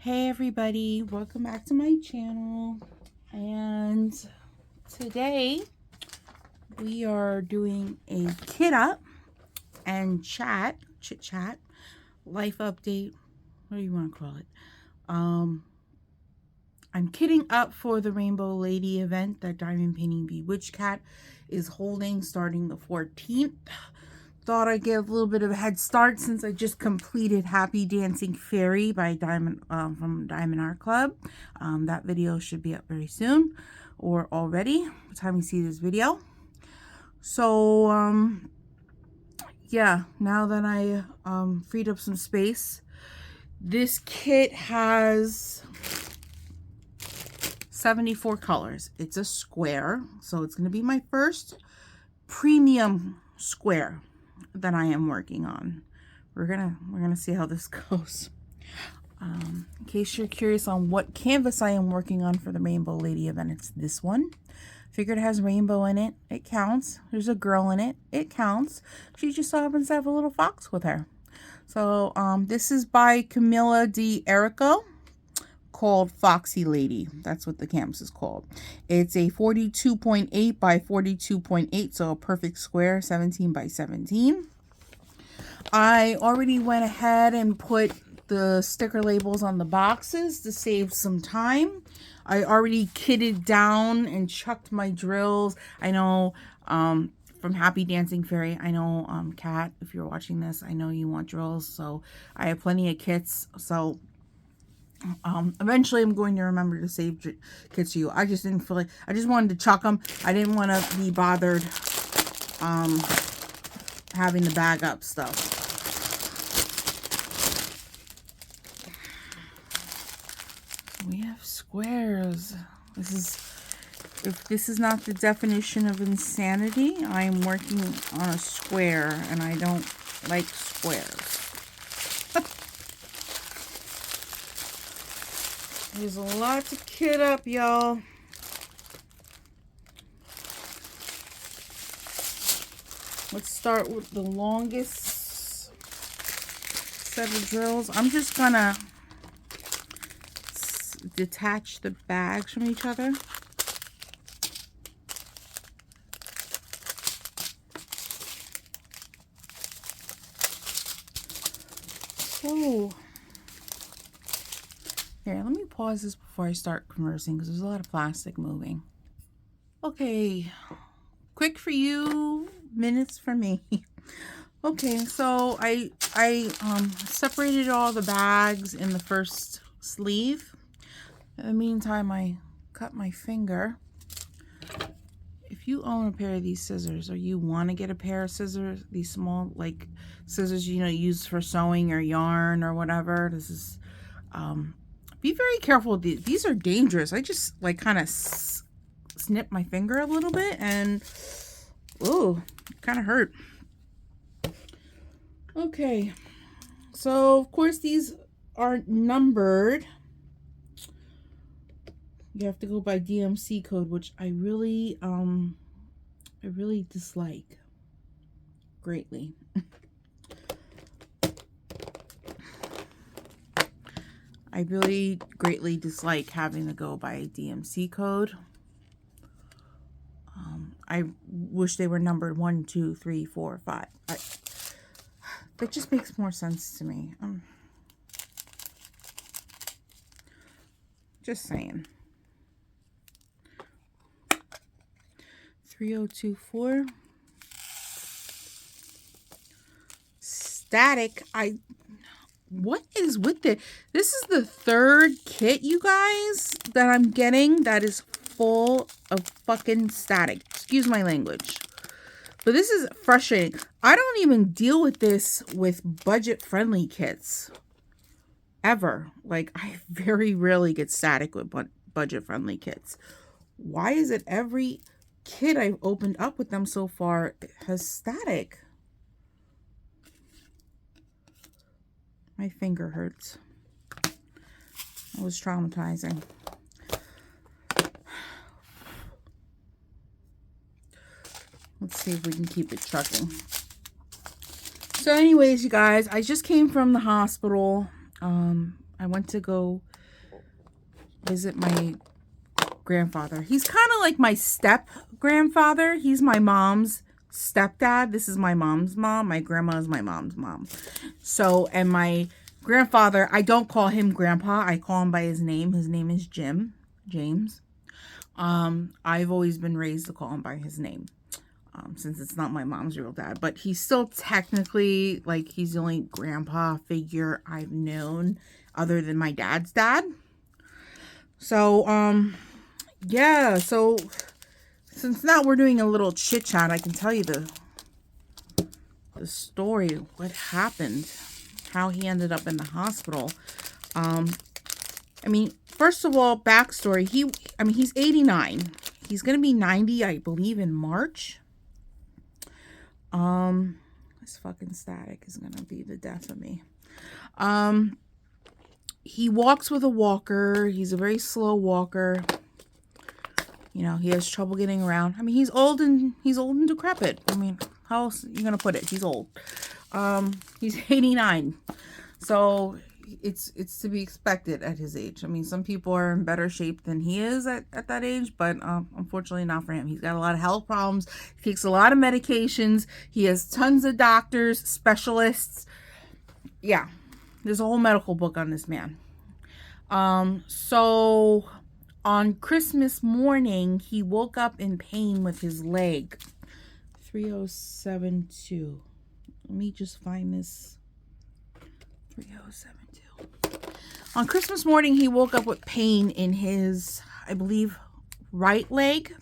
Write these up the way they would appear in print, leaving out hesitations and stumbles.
Hey everybody, welcome back to my channel. And today we are doing a kit up and chit chat, life update, what do you want to call it? I'm kitting up for the Rainbow Lady event that Diamond Painting Bewitched Cat is holding starting the 14th. Thought I'd get a little bit of a head start since I just completed Happy Dancing Fairy by Diamond from Diamond Art Club. That video should be up very soon, or already by the time you see this video. So yeah, now that I freed up some space, this kit has 74 colors. It's a square, so it's going to be my first premium square that I am working on. We're gonna see how this goes. In case you're curious on what canvas I am working on for the Rainbow Lady event, it's this one. Figured it has rainbow in it. It counts. There's a girl in it. It counts. She just so happens to have a little fox with her. So this is by Camilla D. Erico, called Foxy Lady. That's what the canvas is called. It's a 42.8 by 42.8, so a perfect square, 17 by 17. I already went ahead and put the sticker labels on the boxes to save some time. I already kitted down and chucked my drills. I know from Happy Dancing Fairy, I know Kat, if you're watching this, I know you want drills, so I have plenty of kits. So eventually I'm going to remember to save kits to you. I just didn't feel like, I just wanted to chuck them. I didn't want to be bothered having to bag up stuff. We have squares. This is, if this is not the definition of insanity, I am working on a square and I don't like squares. There's a lot to kit up, y'all. Let's start with the longest set of drills. I'm just gonna detach the bags from each other. Oh. Here, let me pause this before I start conversing because there's a lot of plastic moving. Okay, quick for you, minutes for me. Okay, so I separated all the bags in the first sleeve. In the meantime, I cut my finger. If you own a pair of these scissors, or you want to get a pair of scissors, these small like scissors, you know, used for sewing or yarn or whatever, this is be very careful. These are dangerous. I just like kind of snip my finger a little bit and oh, kind of hurt. Okay, so of course these are numbered. You have to go by DMC code, which I really dislike greatly. I really greatly dislike having to go by a DMC code. I wish they were numbered 1, 2, 3, 4, 5. That just makes more sense to me. Just saying. 3024. Static. What is with this? This is the third kit, you guys, that I'm getting that is full of fucking static. Excuse my language. But this is frustrating. I don't even deal with this with budget-friendly kits. Ever. Like, I very rarely get static with budget-friendly kits. Why is it every kit I've opened up with them so far has static? My finger hurts. It was traumatizing. Let's see if we can keep it trucking. So anyways, you guys, I just came from the hospital. I went to go visit my grandfather. He's kind of like my step grandfather. He's my mom's stepdad. This is my mom's mom. My grandma is my mom's mom. So, and my grandfather, I don't call him grandpa. I call him by his name. His name is James. I've always been raised to call him by his name. Since it's not my mom's real dad, but he's still technically, like, he's the only grandpa figure I've known other than my dad's dad. So, yeah, so since now we're doing a little chit chat, I can tell you the story, what happened, how he ended up in the hospital. I mean, first of all, backstory, he's 89. He's going to be 90, I believe, in March. This fucking static is going to be the death of me. He walks with a walker. He's a very slow walker. You know, he has trouble getting around. I mean, he's old and decrepit. I mean, how else are you going to put it? He's old. He's 89. So it's to be expected at his age. I mean, some people are in better shape than he is at that age, but unfortunately not for him. He's got a lot of health problems. He takes a lot of medications. He has tons of doctors, specialists. Yeah, there's a whole medical book on this man. So on Christmas morning, he woke up in pain with his leg. 3072. Let me just find this. 3072. On Christmas morning, he woke up with pain in his, I believe, right leg.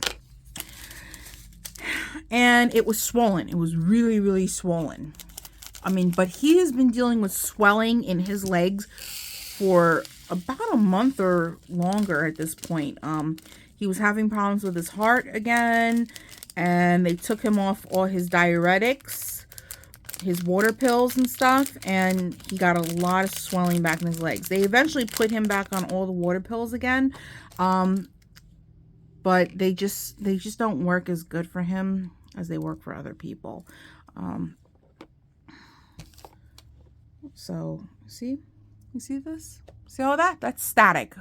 And it was swollen. It was really, really swollen. I mean, but he has been dealing with swelling in his legs for about a month or longer at this point. He was having problems with his heart again. And they took him off all his diuretics, his water pills and stuff, and he got a lot of swelling back in his legs. They eventually put him back on all the water pills again, but they just don't work as good for him as they work for other people. So see, you see this? See all that? That's static.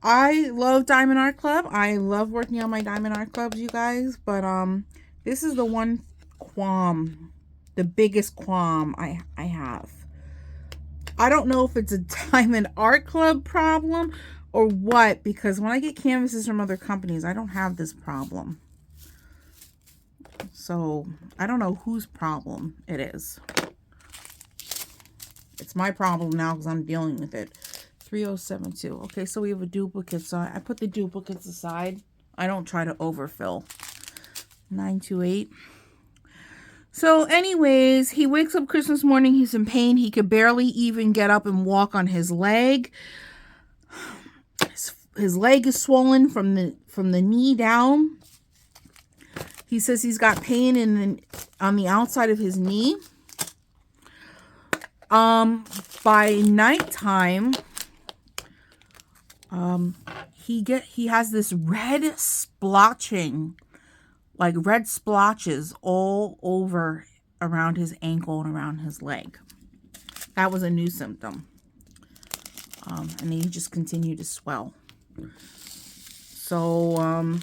I love Diamond Art Club. I love working on my Diamond Art Clubs, you guys. But this is the one qualm, the biggest qualm I have. I don't know if it's a Diamond Art Club problem or what, because when I get canvases from other companies, I don't have this problem. So I don't know whose problem it is. It's my problem now because I'm dealing with it. 3072. Okay, so we have a duplicate. So I put the duplicates aside. I don't try to overfill. 928. So anyways, he wakes up Christmas morning. He's in pain. He could barely even get up and walk on his leg. His leg is swollen from the knee down. He says he's got pain on the outside of his knee. By nighttime, he has this red splotching, like red splotches all over around his ankle and around his leg. That was a new symptom. And he just continued to swell. So,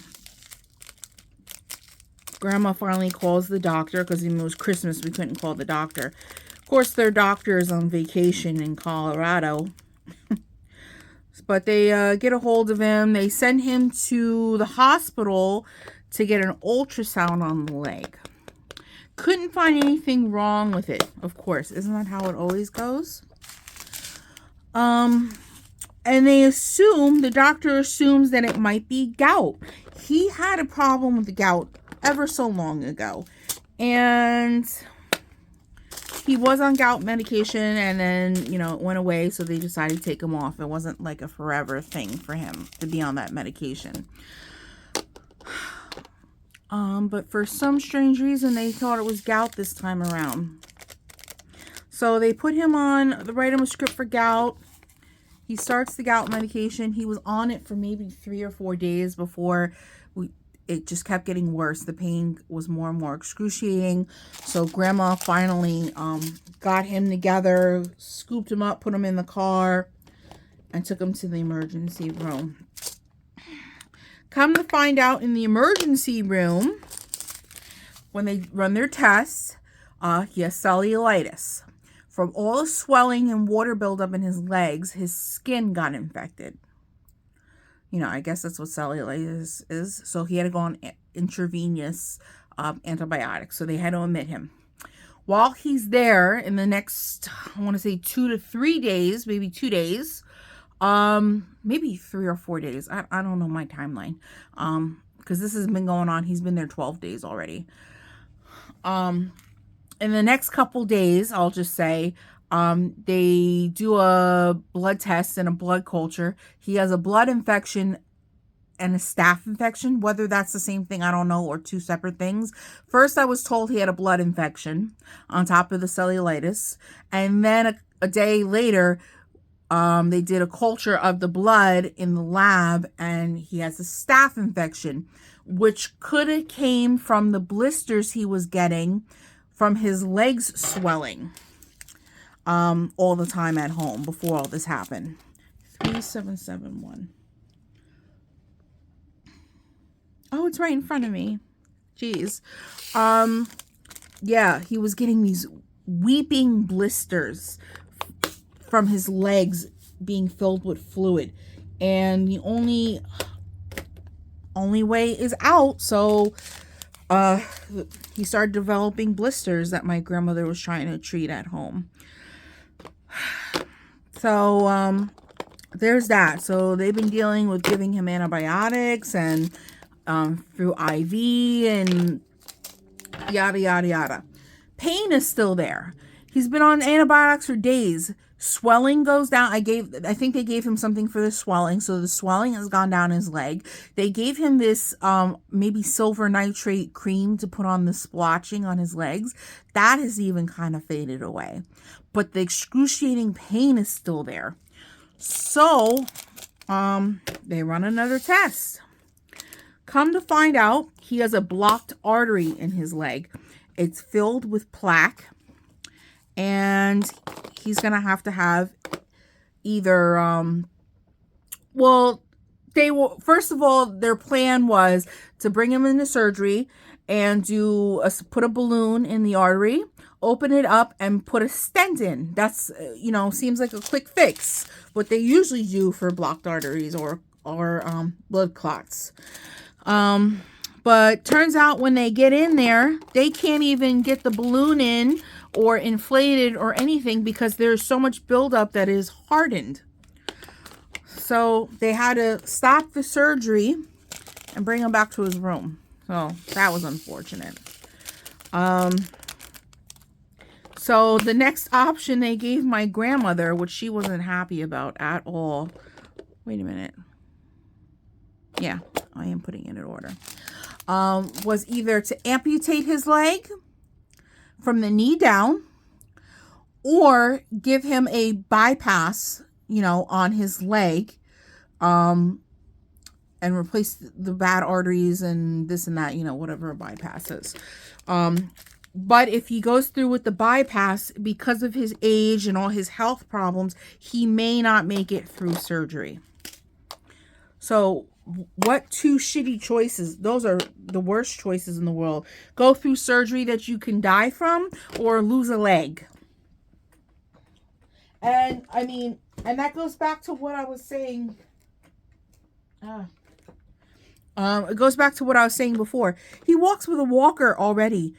Grandma finally calls the doctor because it was Christmas. We couldn't call the doctor. Of course, their doctor is on vacation in Colorado. But they get a hold of him. They send him to the hospital to get an ultrasound on the leg. Couldn't find anything wrong with it, of course. Isn't that how it always goes? And the doctor assumes that it might be gout. He had a problem with the gout ever so long ago. And he was on gout medication, and then, it went away, so they decided to take him off. It wasn't like a forever thing for him to be on that medication. But for some strange reason, they thought it was gout this time around. So they write him a script for gout. He starts the gout medication. He was on it for maybe 3 or 4 days before it just kept getting worse. The pain was more and more excruciating. So Grandma finally got him together, scooped him up, put him in the car, and took him to the emergency room. Come to find out, in the emergency room, when they run their tests, he has cellulitis. From all the swelling and water buildup in his legs, his skin got infected. You know, I guess that's what cellulitis is. So he had to go on intravenous antibiotics. So they had to admit him. While he's there, in the next, I want to say 2 to 3 days, maybe 2 days, maybe 3 or 4 days. I don't know my timeline. Because this has been going on. He's been there 12 days already. In the next couple days, I'll just say, they do a blood test and a blood culture. He has a blood infection and a staph infection. Whether that's the same thing, I don't know, or 2 separate things. First, I was told he had a blood infection on top of the cellulitis. And then a day later, they did a culture of the blood in the lab, and he has a staph infection, which could have came from the blisters he was getting from his legs swelling all the time at home before all this happened. 3771. Oh, it's right in front of me. Jeez. Yeah, he was getting these weeping blisters from his legs being filled with fluid. And the only way is out. So he started developing blisters that my grandmother was trying to treat at home. So there's that. So they've been dealing with giving him antibiotics and through IV and yada yada yada. Pain is still there. He's been on antibiotics for days. Swelling goes down. I think they gave him something for the swelling. So the swelling has gone down his leg. They gave him this maybe silver nitrate cream to put on the splotching on his legs. That has even kind of faded away. But the excruciating pain is still there. So they run another test. Come to find out, he has a blocked artery in his leg. It's filled with plaque. And he's going to have either, first of all, their plan was to bring him into surgery and put a balloon in the artery, open it up, and put a stent in. That's, seems like a quick fix. What they usually do for blocked arteries or blood clots. But turns out when they get in there, they can't even get the balloon in or inflated or anything because there's so much buildup that is hardened. So they had to stop the surgery and bring him back to his room. So that was unfortunate. So the next option they gave my grandmother, which she wasn't happy about at all. Wait a minute. Yeah, I am putting it in order. Was either to amputate his leg from the knee down, or give him a bypass, on his leg, and replace the bad arteries and this and that, whatever a bypass is. But if he goes through with the bypass, because of his age and all his health problems, he may not make it through surgery. So what 2 shitty choices? Those are the worst choices in the world. Go through surgery that you can die from, or lose a leg. And and that goes back to what I was saying. It goes back to what I was saying before. He walks with a walker already.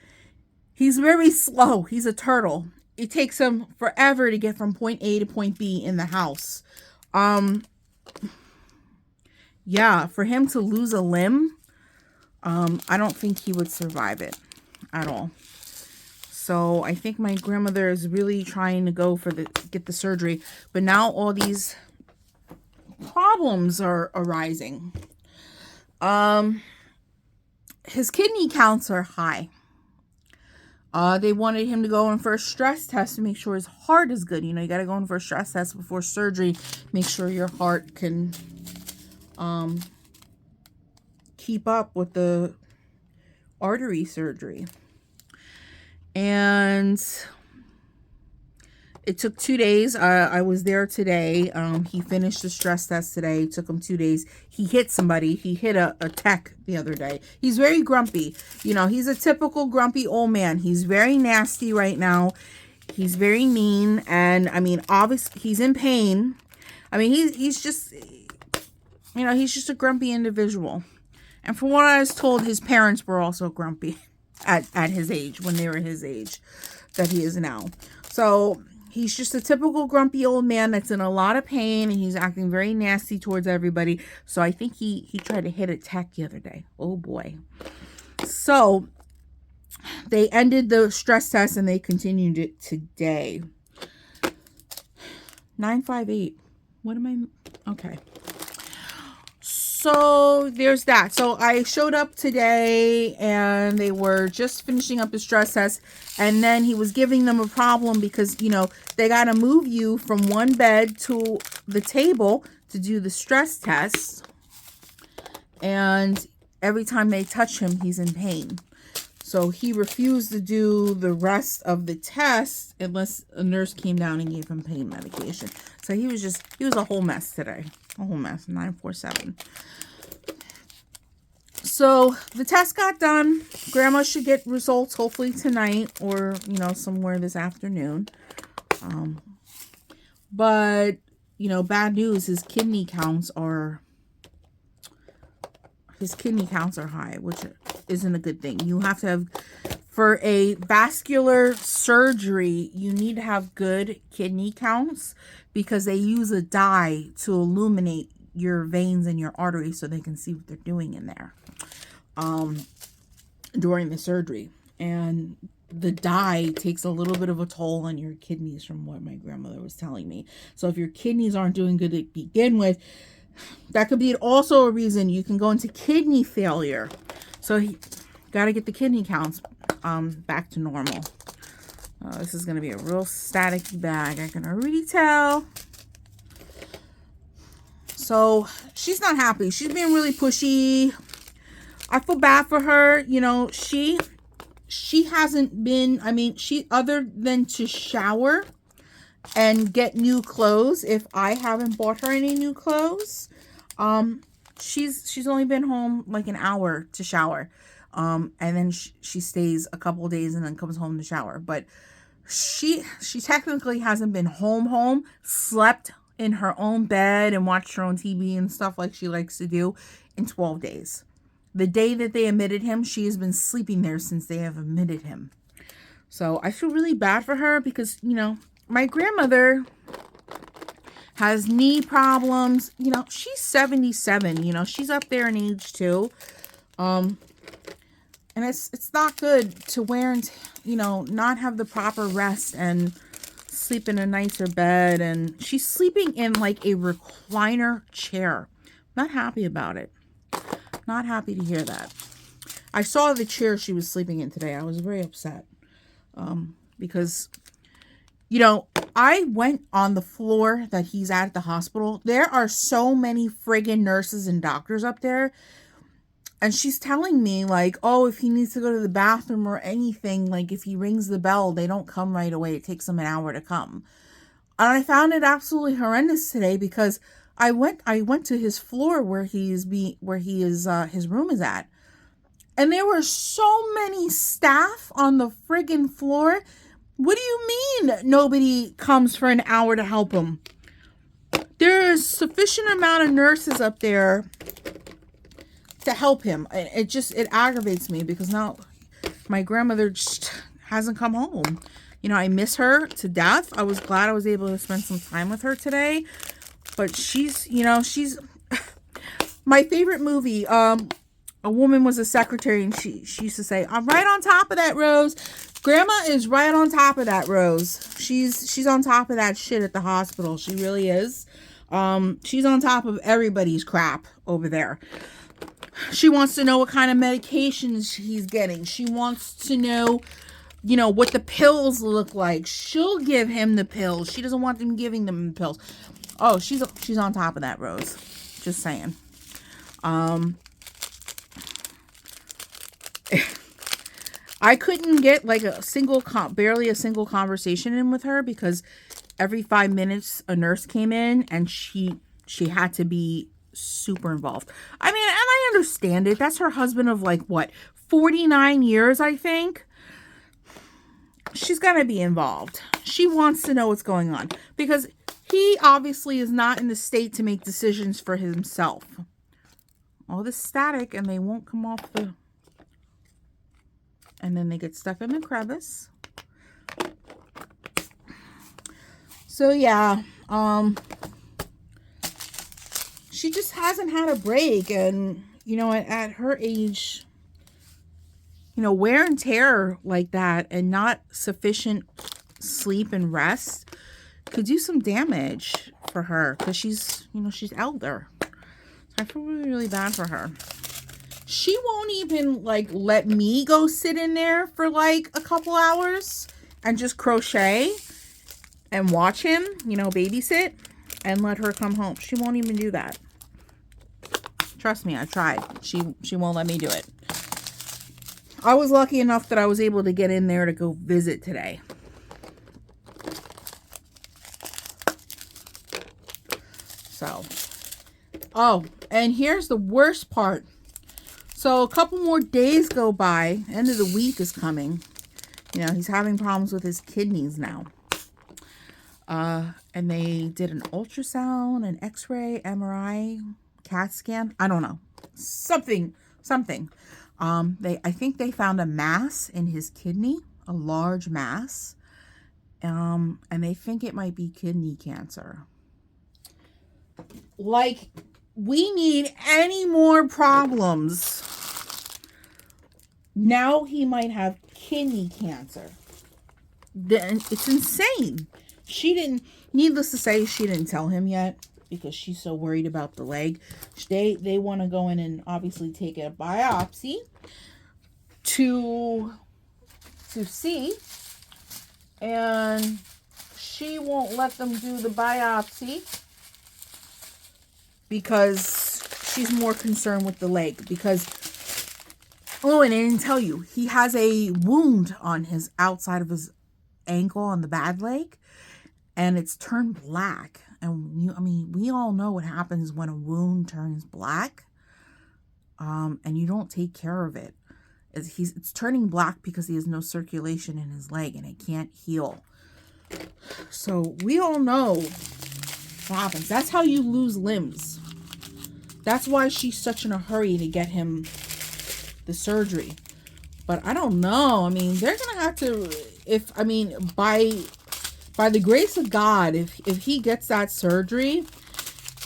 He's very slow. He's a turtle. It takes him forever to get from point A to point B in the house. Yeah, for him to lose a limb, I don't think he would survive it at all. So I think my grandmother is really trying to go for get the surgery. But now all these problems are arising. His kidney counts are high. They wanted him to go in for a stress test to make sure his heart is good. You got to go in for a stress test before surgery. Make sure your heart can keep up with the artery surgery. And it took 2 days. I was there today. He finished the stress test today. It took him 2 days. He hit somebody. He hit a tech the other day. He's very grumpy. You know, he's a typical grumpy old man. He's very nasty right now. He's very mean. And, I mean, obviously, he's in pain. I mean, he's just, you know, he's just a grumpy individual. And from what I was told, his parents were also grumpy at his age, when they were his age that he is now. So he's just a typical grumpy old man that's in a lot of pain, and he's acting very nasty towards everybody. So I think he tried to hit a tech the other day. Oh boy. So they ended the stress test and they continued it today. 958. What am I? Okay. So there's that. So I showed up today and they were just finishing up the stress test, and then he was giving them a problem because, you know, they got to move you from one bed to the table to do the stress test, and every time they touch him, he's in pain. So he refused to do the rest of the test unless a nurse came down and gave him pain medication. So he was a whole mess today. A whole mess. 947. So the test got done. Grandma should get results hopefully tonight, or, you know, somewhere this afternoon. But, you know, bad news, his kidney counts are high, which isn't a good thing. You have to have, for a vascular surgery, you need to have good kidney counts, because they use a dye to illuminate your veins and your arteries so they can see what they're doing in there during the surgery. And the dye takes a little bit of a toll on your kidneys, from what my grandmother was telling me. So if your kidneys aren't doing good to begin with, that could be also a reason you can go into kidney failure. So you got to get the kidney counts back to normal. This is going to be a real staticky bag, I can already tell. So she's not happy. She's being really pushy. I feel bad for her. You know, she hasn't been, I mean, other than to shower and get new clothes, if I haven't bought her any new clothes, she's only been home like an hour to shower. And then she stays a couple of days and then comes home to shower. But she technically hasn't been home, slept in her own bed and watched her own TV and stuff like she likes to do in 12 days. The day that they admitted him, she has been sleeping there since they have admitted him. So I feel really bad for her because, you know, my grandmother has knee problems. You know, she's 77. You know, she's up there in age too. And it's not good to wear and, you know, not have the proper rest and sleep in a nicer bed. And she's sleeping in like a recliner chair. Not happy about it. Not happy to hear that. I saw the chair she was sleeping in today. I was very upset. Because, you know, I went on the floor that he's at the hospital. There are so many friggin' nurses and doctors up there. And she's telling me, like, oh, if he needs to go to the bathroom or anything, like, if he rings the bell, they don't come right away. It takes them an hour to come. And I found it absolutely horrendous today because I went to his floor where his room is at. And there were so many staff on the friggin' floor. What do you mean nobody comes for an hour to help him? There is sufficient amount of nurses up there to help him. It aggravates me because now my grandmother just hasn't come home. You know, I miss her to death. I was glad I was able to spend some time with her today. But she's my favorite movie. A woman was a secretary and she used to say, I'm right on top of that, Rose. Grandma is right on top of that, Rose. She's on top of that shit at the hospital. She really is. She's on top of everybody's crap over there. She wants to know what kind of medications he's getting. She wants to know, you know, what the pills look like. She'll give him the pills. She doesn't want them giving them the pills. Oh, she's on top of that, Rose. Just saying. I couldn't get like a single, barely a single conversation in with her because every 5 minutes a nurse came in and she had to be super involved. I mean, and I understand it. That's her husband of like, what, 49 years, I think. She's got to be involved. She wants to know what's going on because he obviously is not in the state to make decisions for himself. All this static and they won't come off the... And then they get stuck in the crevice. So yeah, she just hasn't had a break. And, you know, at her age, you know, wear and tear like that and not sufficient sleep and rest could do some damage for her because she's, you know, she's elder. I feel really, really bad for her. She won't even like let me go sit in there for like a couple hours and just crochet and watch him, you know, babysit and let her come home. She won't even do that. Trust me, I tried. She won't let me do it. I was lucky enough that I was able to get in there to go visit today. So, oh, and here's the worst part. So a couple more days go by. End of the week is coming. You know, he's having problems with his kidneys now. And they did an ultrasound, an x-ray, MRI, CAT scan. I don't know. Something. I think they found a mass in his kidney, a large mass. And they think it might be kidney cancer. Like, we need any more problems. Now he might have kidney cancer. Then it's insane. She didn't, needless to say, she didn't tell him yet because she's so worried about the leg. They want to go in and obviously take a biopsy to see. And she won't let them do the biopsy because she's more concerned with the leg. Because, oh, and I didn't tell you, he has a wound on his outside of his ankle on the bad leg, and it's turned black. And I mean, we all know what happens when a wound turns black, and you don't take care of it. It's turning black because he has no circulation in his leg, and it can't heal. So we all know what happens. That's how you lose limbs. That's why she's such in a hurry to get him the surgery. But I don't know. I mean, they're going to have to, by the grace of God, if he gets that surgery,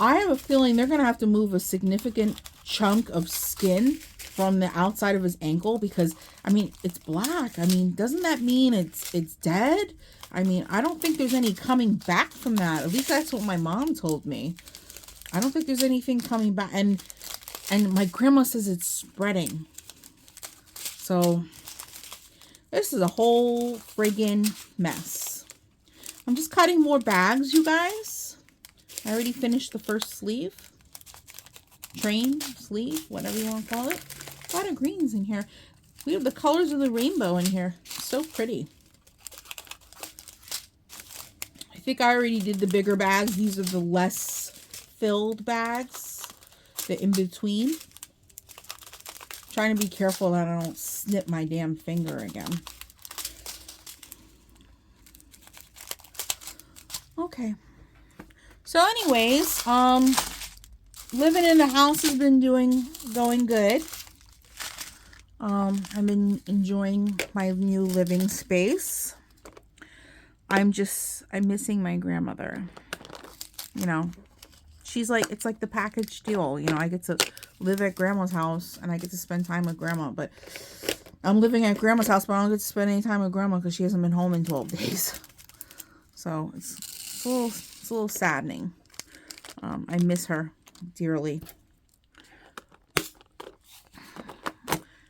I have a feeling they're going to have to move a significant chunk of skin from the outside of his ankle because, I mean, it's black. I mean, doesn't that mean it's dead? I mean, I don't think there's any coming back from that. At least that's what my mom told me. I don't think there's anything coming back. And my grandma says it's spreading. So this is a whole friggin' mess. I'm just cutting more bags, you guys. I already finished the first sleeve. Train, sleeve, whatever you want to call it. A lot of greens in here. We have the colors of the rainbow in here. So pretty. I think I already did the bigger bags. These are the less filled bags. The in-between. Trying to be careful that I don't snip my damn finger again. Okay. So anyways, living in the house has been going good. I've been enjoying my new living space. I'm missing my grandmother. You know, she's like, it's like the package deal. You know, I get to live at grandma's house and I get to spend time with grandma, but I'm living at grandma's house, but I don't get to spend any time with grandma because she hasn't been home in 12 days. So it's a little saddening. I miss her dearly.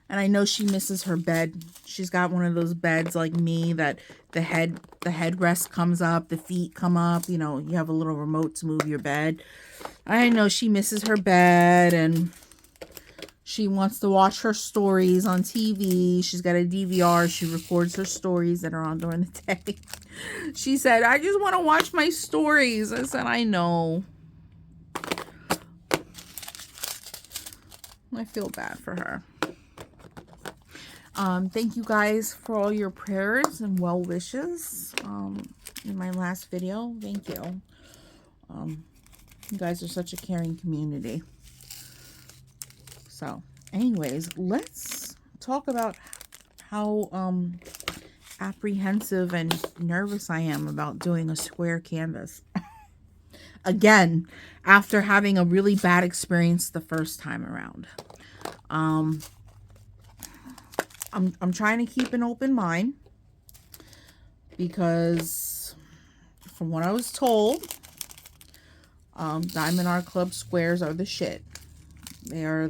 And I know she misses her bed. She's got one of those beds like me that the headrest comes up, the feet come up. You know, you have a little remote to move your bed. I know she misses her bed, and She wants to watch her stories on TV. She's got a DVR. She records her stories that are on during the day. She said, I just want to watch my stories. I said, I know. I feel bad for her. Thank you guys for all your prayers and well wishes in my last video. Thank you. You guys are such a caring community. So, anyways, let's talk about how apprehensive and nervous I am about doing a square canvas. Again, after having a really bad experience the first time around. I'm trying to keep an open mind because from what I was told, Diamond Art Club squares are the shit. They are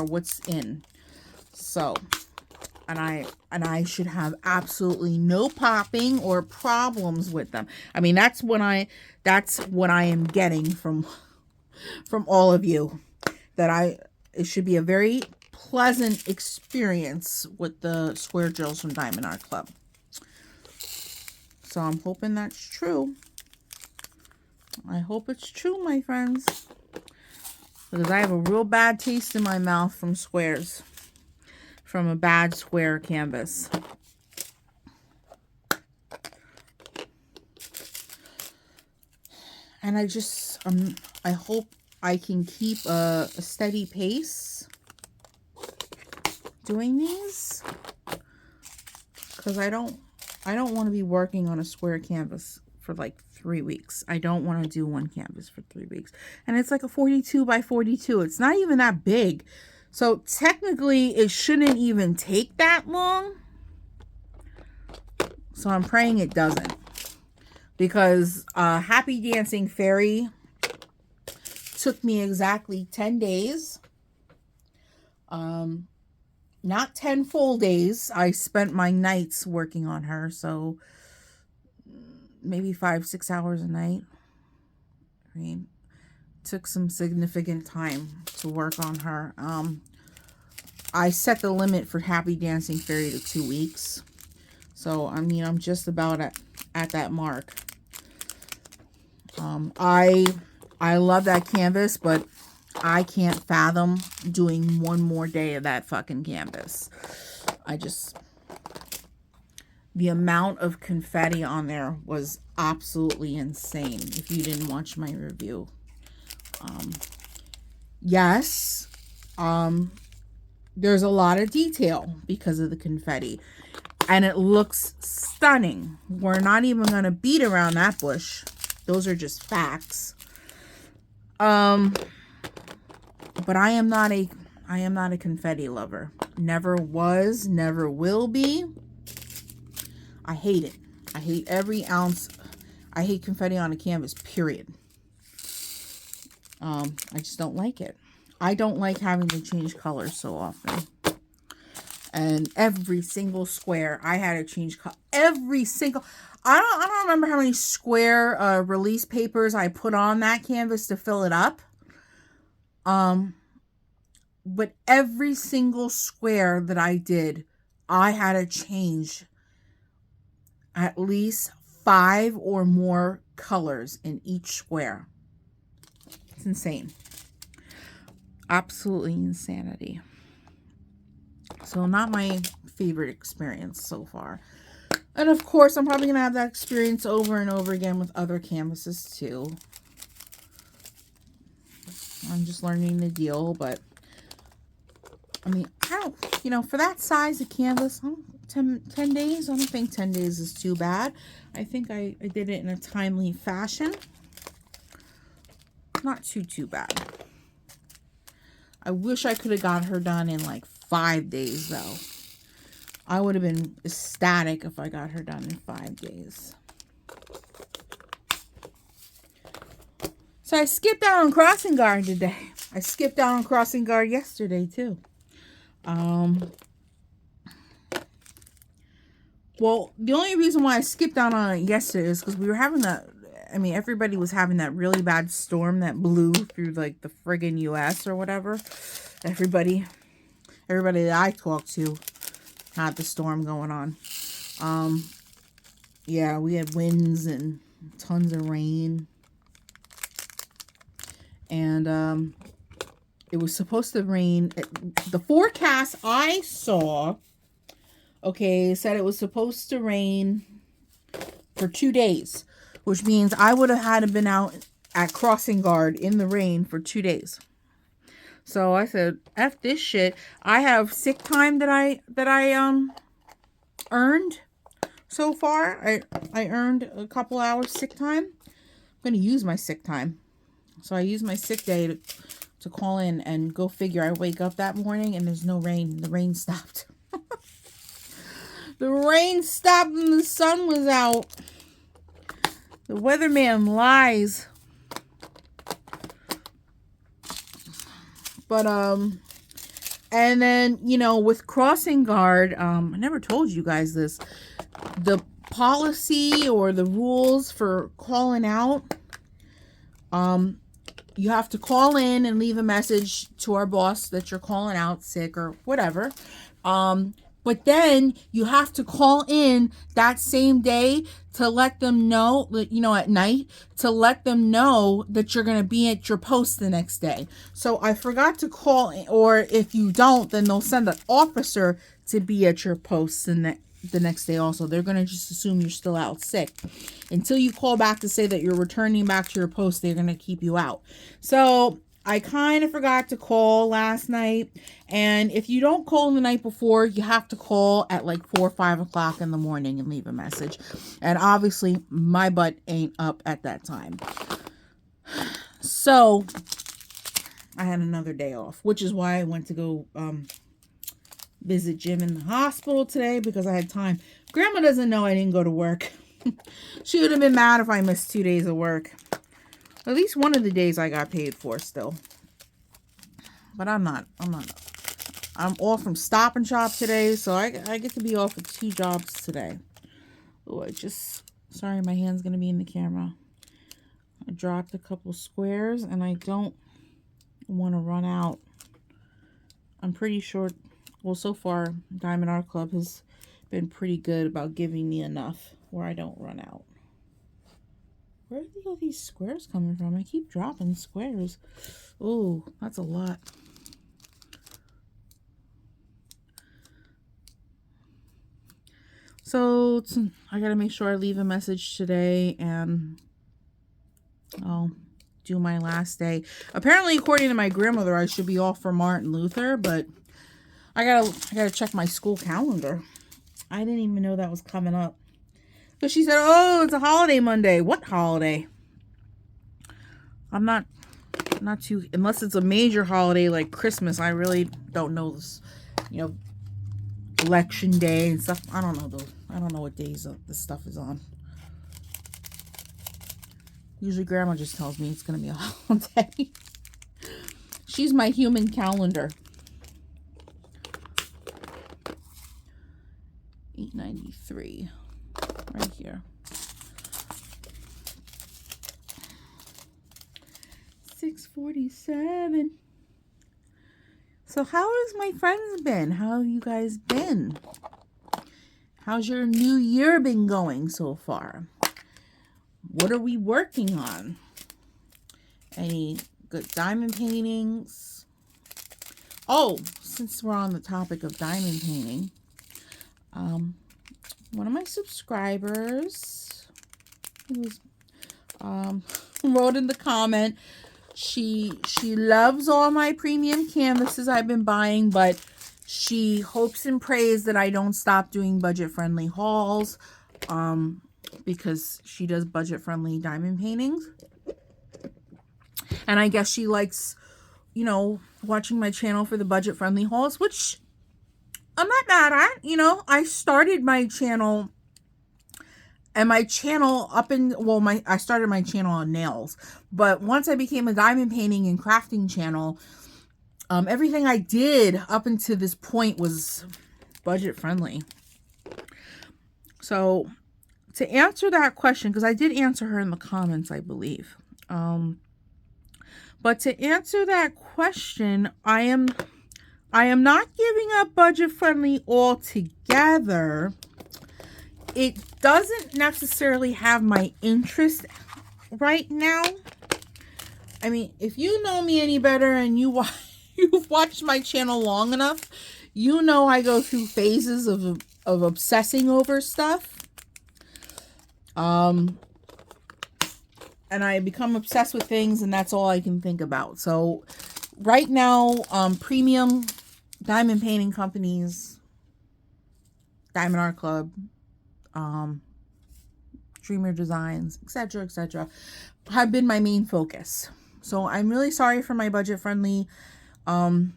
what's in. So, and I should have absolutely no popping or problems with them. I mean, that's what I am getting from all of you, that it should be a very pleasant experience with the square drills from Diamond Art Club. So I'm hoping that's true. I hope it's true, my friends. Because I have a real bad taste in my mouth from squares. From a bad square canvas. And I hope I can keep a steady pace doing these. Because I don't want to be working on a square canvas for like 3 weeks. I don't want to do one canvas for 3 weeks. And it's like a 42 by 42. It's not even that big. So technically it shouldn't even take that long. So I'm praying it doesn't. Because Happy Dancing Fairy took me exactly 10 days. Not 10 full days. I spent my nights working on her. So maybe 5-6 hours a night. I mean, took some significant time to work on her. I set the limit for Happy Dancing Fairy to 2 weeks. So, I mean, I'm just about at that mark. I love that canvas, but I can't fathom doing one more day of that fucking canvas. The amount of confetti on there was absolutely insane if you didn't watch my review. Yes, there's a lot of detail because of the confetti. And it looks stunning. We're not even going to beat around that bush. Those are just facts. But I am not a confetti lover. Never was, never will be. I hate it. I hate every ounce. I hate confetti on a canvas, period. I just don't like it. I don't like having to change colors so often. And every single square, I had to change color. Every single... I don't remember how many square release papers I put on that canvas to fill it up. But every single square that I did, I had to change at least 5 or more colors in each square. It's insane. Absolutely insanity. So not my favorite experience so far. And of course, I'm probably going to have that experience over and over again with other canvases too. I'm just learning the deal, but I mean, for that size of canvas, 10 days, I don't think 10 days is too bad. I think I did it in a timely fashion. Not too bad. I wish I could have got her done in like 5 days though. I would have been ecstatic if I got her done in 5 days. So I skipped out on crossing guard today. I skipped out on crossing guard yesterday too. Well, the only reason why I skipped out on it yesterday is because we were having everybody was having that really bad storm that blew through like the friggin' US or whatever. everybody that I talked to had the storm going on. Yeah, we had winds and tons of rain. And it was supposed to rain. The forecast I saw, okay, said it was supposed to rain for 2 days, which means I would have had to been out at crossing guard in the rain for 2 days. So I said, F this shit. I have sick time that I earned so far. I earned a couple hours sick time. I'm going to use my sick time. So I used my sick day to call in, and go figure. I wake up that morning and there's no rain. The rain stopped. The rain stopped and the sun was out. The weatherman lies. But, and then, you know, with crossing guard, I never told you guys this. The policy or the rules for calling out, you have to call in and leave a message to our boss that you're calling out sick or whatever. But then you have to call in that same day to let them know, you know, at night, to let them know that you're going to be at your post the next day. So I forgot to call, or if you don't, then they'll send an officer to be at your post the next day also. They're going to just assume you're still out sick. Until you call back to say that you're returning back to your post, they're going to keep you out. So I kind of forgot to call last night. And if you don't call the night before, you have to call at like 4 or 5 o'clock in the morning and leave a message. And obviously, my butt ain't up at that time. So I had another day off, which is why I went to go visit Jim in the hospital today, because I had time. Grandma doesn't know I didn't go to work. She would have been mad if I missed 2 days of work. At least one of the days I got paid for still. But I'm off from Stop and Shop today, so I get to be off with 2 jobs today. Oh, sorry, my hand's going to be in the camera. I dropped a couple squares, and I don't want to run out. I'm pretty sure, well, so far, Diamond Art Club has been pretty good about giving me enough where I don't run out. Where are all these squares coming from? I keep dropping squares. Oh, that's a lot. So I gotta make sure I leave a message today, and I'll do my last day. Apparently, according to my grandmother, I should be off for Martin Luther, but I gotta check my school calendar. I didn't even know that was coming up. So she said, oh, it's a holiday Monday. What holiday? I'm not too, unless it's a major holiday like Christmas. I really don't know this, you know, election day and stuff. I don't know those. I don't know what days this stuff is on. Usually Grandma just tells me it's going to be a holiday. She's my human calendar. $8.93. Right here. $6.47. So how has my friends been? How have you guys been? How's your new year been going so far? What are we working on? Any good diamond paintings? Oh, since we're on the topic of diamond painting, one of my subscribers wrote in the comment, she loves all my premium canvases I've been buying, but she hopes and prays that I don't stop doing budget-friendly hauls, because she does budget-friendly diamond paintings. And I guess she likes, you know, watching my channel for the budget-friendly hauls, which I'm not mad at. You know, I started my channel, and my channel I started my channel on nails, but once I became a diamond painting and crafting channel, everything I did up until this point was budget friendly. So to answer that question, because I did answer her in the comments, I believe, But to answer that question, I am not giving up budget friendly altogether. It doesn't necessarily have my interest right now. I mean, if you know me any better and you've watched my channel long enough, you know I go through phases of obsessing over stuff. And I become obsessed with things, and that's all I can think about. So right now, premium diamond painting companies, Diamond Art Club, Dreamer Designs, etc., have been my main focus. So I'm really sorry for my budget-friendly fellow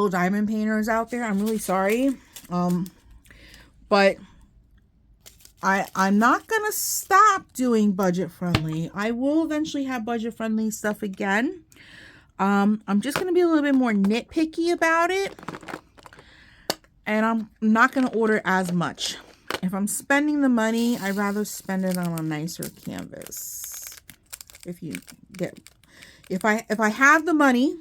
diamond painters out there. I'm really sorry. But I'm not going to stop doing budget-friendly. I will eventually have budget-friendly stuff again. I'm just going to be a little bit more nitpicky about it. And I'm not going to order as much. If I'm spending the money, I'd rather spend it on a nicer canvas. If I have the money,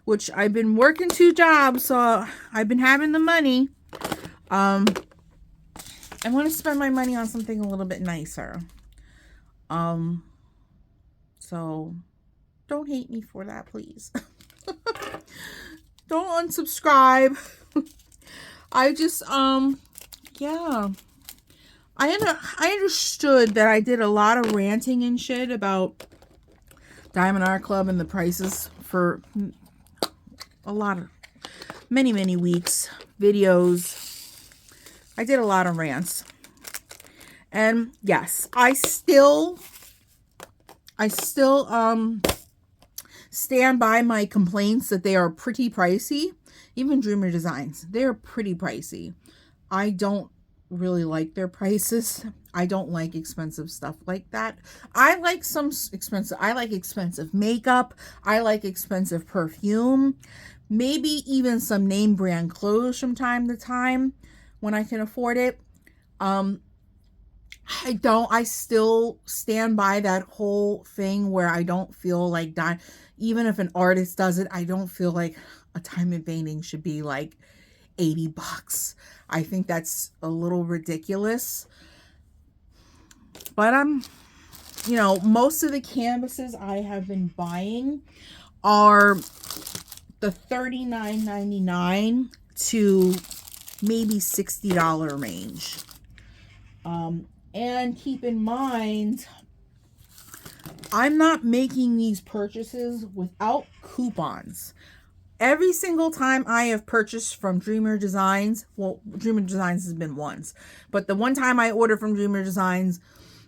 which I've been working 2 jobs, so I've been having the money, I want to spend my money on something a little bit nicer. So don't hate me for that, please. Don't unsubscribe. I just, yeah. I understood that I did a lot of ranting and shit about Diamond Art Club and the prices for many weeks, videos. I did a lot of rants. And yes, I still stand by my complaints that they are pretty pricey. Even Dreamer Designs, they're pretty pricey. I don't really like their prices. I don't like expensive stuff like that. I like expensive makeup. I like expensive perfume. Maybe even some name brand clothes from time to time when I can afford it. I still stand by that whole thing where I don't feel like even if an artist does it, I don't feel like a diamond painting should be like $80. I think that's a little ridiculous. But most of the canvases I have been buying are the $39.99 to maybe $60 range. And keep in mind, I'm not making these purchases without coupons. Every single time I have purchased from Dreamer Designs, well, Dreamer Designs has been once, but the one time I ordered from Dreamer Designs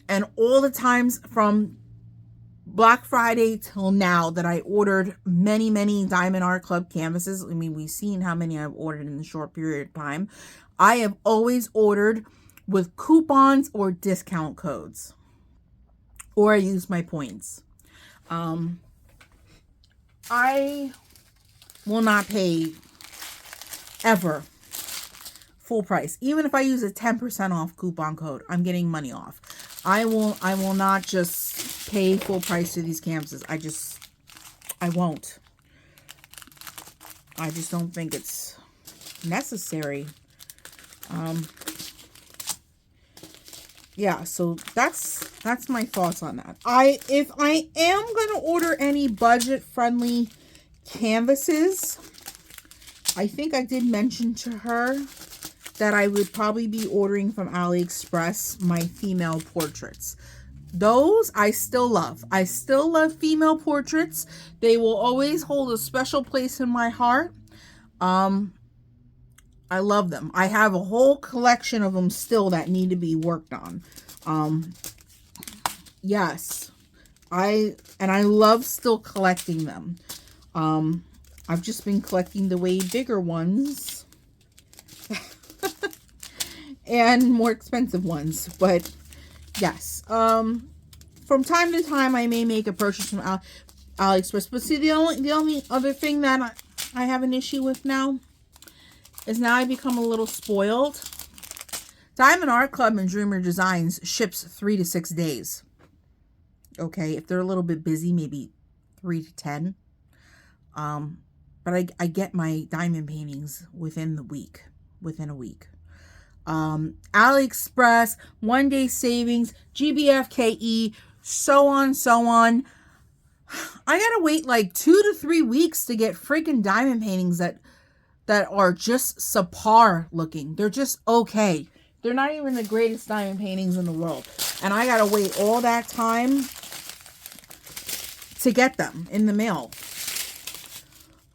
and all the times from Black Friday till now that I ordered many Diamond Art Club canvases, I mean, we've seen how many I've ordered in a short period of time. I have always ordered with coupons or discount codes, or I use my points. I will not pay ever full price. Even if I use a 10% off coupon code, I'm getting money off. I will not just pay full price for these canvases. I won't. I just don't think it's necessary. Yeah, so that's my thoughts on that. If I am going to order any budget-friendly canvases, I think I did mention to her that I would probably be ordering from AliExpress my female portraits. Those I still love. I still love female portraits. They will always hold a special place in my heart. I love them. I have a whole collection of them still that need to be worked on. Yes. I love still collecting them. I've just been collecting the way bigger ones and more expensive ones, but yes, from time to time I may make a purchase from AliExpress. But see, the only other thing that I have an issue with now is now I become a little spoiled. Diamond Art Club and Dreamer Designs ships 3 to 6 days. Okay, if they're a little bit busy, maybe 3 to 10. But I get my diamond paintings within a week. AliExpress, 1 day savings, GBFKE, so on. I gotta wait like 2 to 3 weeks to get freaking diamond paintings that are just subpar looking. They're just okay. They're not even the greatest diamond paintings in the world. And I gotta wait all that time to get them in the mail.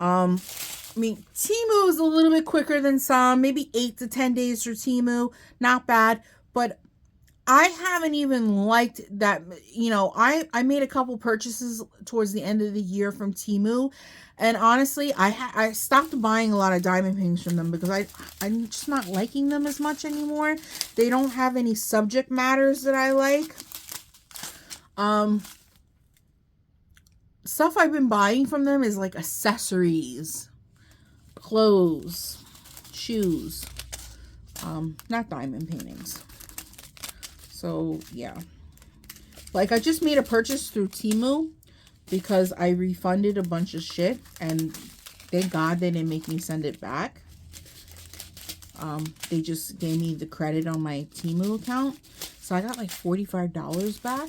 I mean, Temu is a little bit quicker than some, maybe 8 to 10 days for Temu. Not bad, but I haven't even liked that, you know, I made a couple purchases towards the end of the year from Temu, and honestly, I stopped buying a lot of diamond paintings from them because I'm just not liking them as much anymore. They don't have any subject matters that I like. Stuff I've been buying from them is like accessories, clothes, shoes, not diamond paintings. So yeah, like I just made a purchase through Temu because I refunded a bunch of shit, and thank God they didn't make me send it back. They just gave me the credit on my Temu account, so I got like $45 back,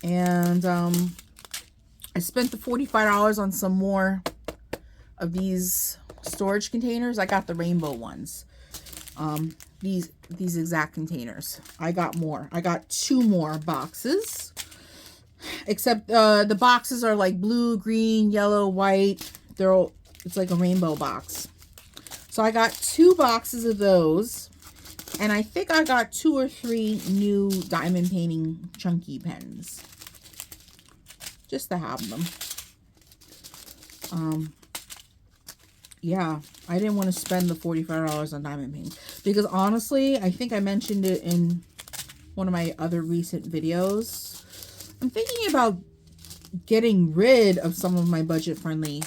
and I spent the $45 on some more of these storage containers. I got the rainbow ones. These exact containers. I got more. I got 2 more boxes. Except the boxes are like blue, green, yellow, white. It's like a rainbow box. So I got 2 boxes of those. And I think I got 2 or 3 new diamond painting chunky pens. Just to have them. Yeah, I didn't want to spend the $45 on diamond painting because honestly, I think I mentioned it in one of my other recent videos. I'm thinking about getting rid of some of my budget-friendly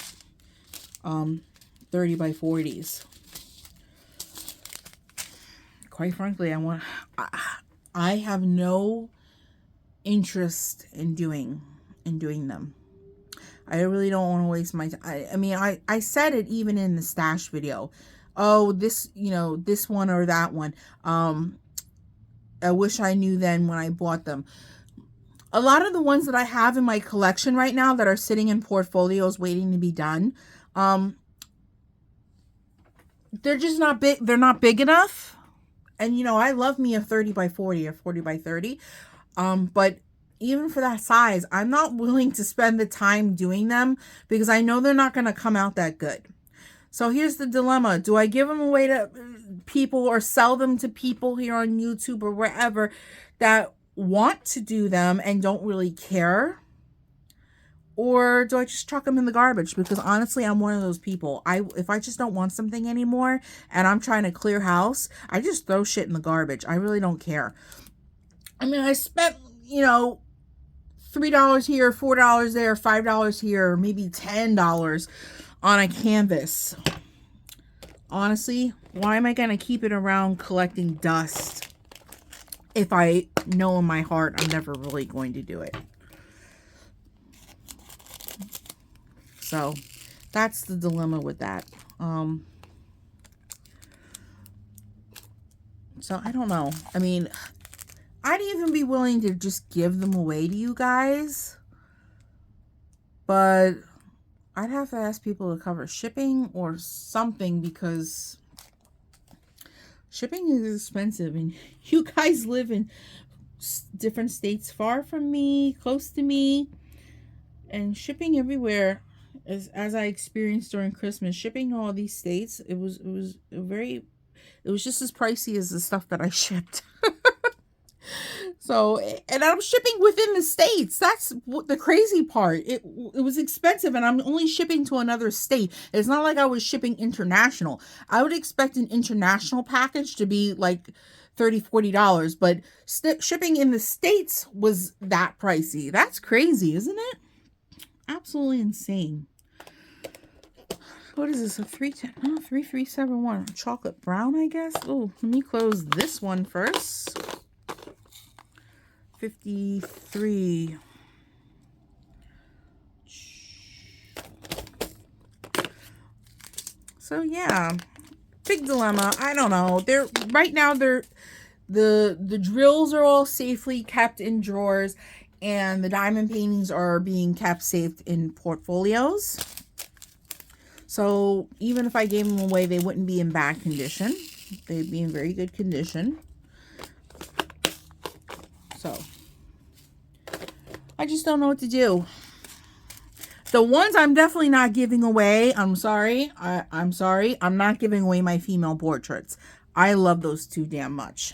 30 by 40s. Quite frankly, I have no interest in doing them. I really don't want to waste my time. I mean, I said it even in the stash video. Oh, this, you know, this one or that one. I wish I knew then when I bought them. A lot of the ones that I have in my collection right now that are sitting in portfolios waiting to be done, they're just not big. They're not big enough. And, you know, I love me a 30 by 40 or 40 by 30. But even for that size, I'm not willing to spend the time doing them because I know they're not going to come out that good. So here's the dilemma. Do I give them away to people or sell them to people here on YouTube or wherever that want to do them and don't really care? Or do I just chuck them in the garbage? Because honestly, I'm one of those people. If I just don't want something anymore and I'm trying to clear house, I just throw shit in the garbage. I really don't care. I mean, I spent, you know, $3 here, $4 there, $5 here, maybe $10 on a canvas. Honestly, why am I going to keep it around collecting dust if I know in my heart I'm never really going to do it? So that's the dilemma with that. So I don't know. I mean, I'd even be willing to just give them away to you guys, but I'd have to ask people to cover shipping or something because shipping is expensive, and you guys live in different states far from me, close to me, and shipping everywhere. As I experienced during Christmas, shipping to all these states, it was just as pricey as the stuff that I shipped. So, and I'm shipping within the states. That's the crazy part. It was expensive, and I'm only shipping to another state. It's not like I was shipping international. I would expect an international package to be like $30, $40, but shipping in the states was that pricey. That's crazy, isn't it? Absolutely insane. What is this? A 3371 chocolate brown, I guess. Oh, let me close this one first. 53. So yeah, big dilemma. I don't know. Right now the drills are all safely kept in drawers, and the diamond paintings are being kept safe in portfolios. So even if I gave them away, they wouldn't be in bad condition. They'd be in very good condition. So I just don't know what to do. The ones I'm definitely not giving away, I'm sorry. I'm sorry. I'm not giving away my female portraits. I love those too damn much.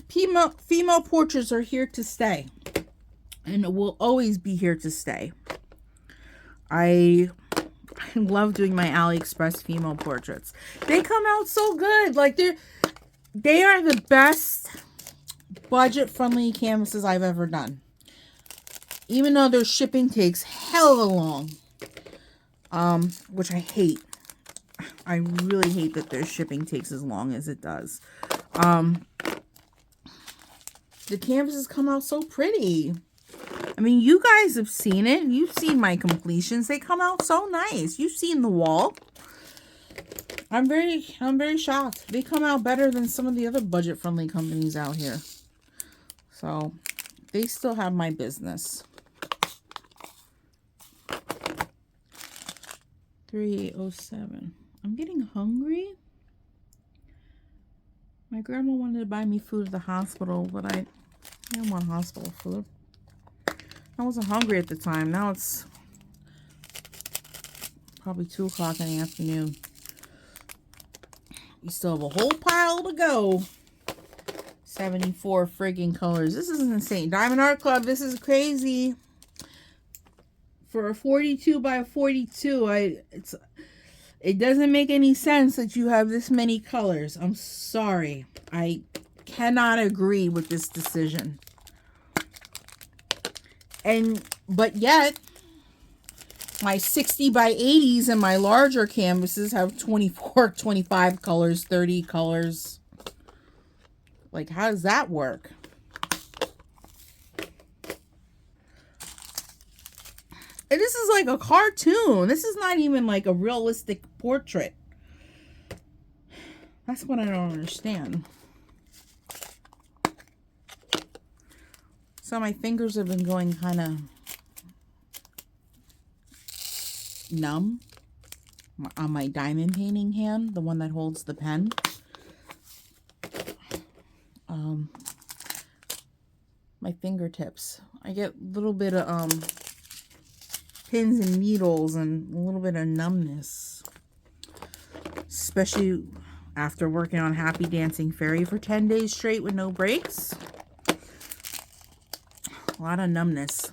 Female portraits are here to stay. And will always be here to stay. I love doing my AliExpress female portraits. They come out so good. Like they are the best budget-friendly canvases I've ever done. Even though their shipping takes hella long, which I hate. I really hate that their shipping takes as long as it does. The canvases come out so pretty. I mean, you guys have seen it. You've seen my completions. They come out so nice. You've seen the wall. I'm very shocked. They come out better than some of the other budget-friendly companies out here. So, they still have my business. 3807. I'm getting hungry. My grandma wanted to buy me food at the hospital, but I don't want hospital food. I wasn't hungry at the time. Now it's probably 2 o'clock in the afternoon. We still have a whole pile to go. 74 friggin' colors. This is insane. Diamond Art Club, this is crazy. For a 42 by 42, it doesn't make any sense that you have this many colors. I'm sorry. I cannot agree with this decision. But yet, my 60 by 80s and my larger canvases have 24, 25 colors, 30 colors. Like, how does that work? And this is like a cartoon. This is not even like a realistic portrait. That's what I don't understand. So my fingers have been going kind of numb on my diamond painting hand, the one that holds the pen. My fingertips. I get a little bit of pins and needles and a little bit of numbness, especially after working on Happy Dancing Fairy for 10 days straight with no breaks. A lot of numbness.